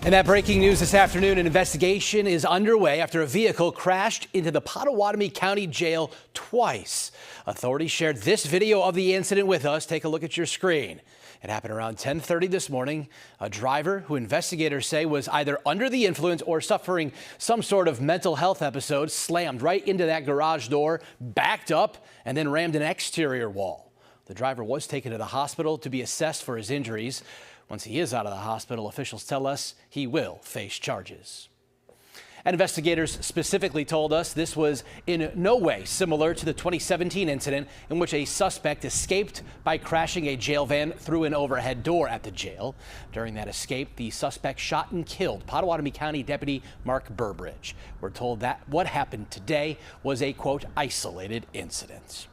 And that breaking news this afternoon, an investigation is underway after a vehicle crashed into the Pottawattamie County Jail twice. Authorities shared this video of the incident with us. Take a look at your screen. It happened around 10:30 this morning. A driver who investigators say was either under the influence or suffering some sort of mental health episode slammed right into that garage door, backed up, and then rammed an exterior wall. The driver was taken to the hospital to be assessed for his injuries. Once he is out of the hospital, officials tell us he will face charges. And investigators specifically told us this was in no way similar to the 2017 incident in which a suspect escaped by crashing a jail van through an overhead door at the jail. During that escape, the suspect shot and killed Pottawattamie County Deputy Mark Burbridge. We're told that what happened today was a, quote, isolated incident.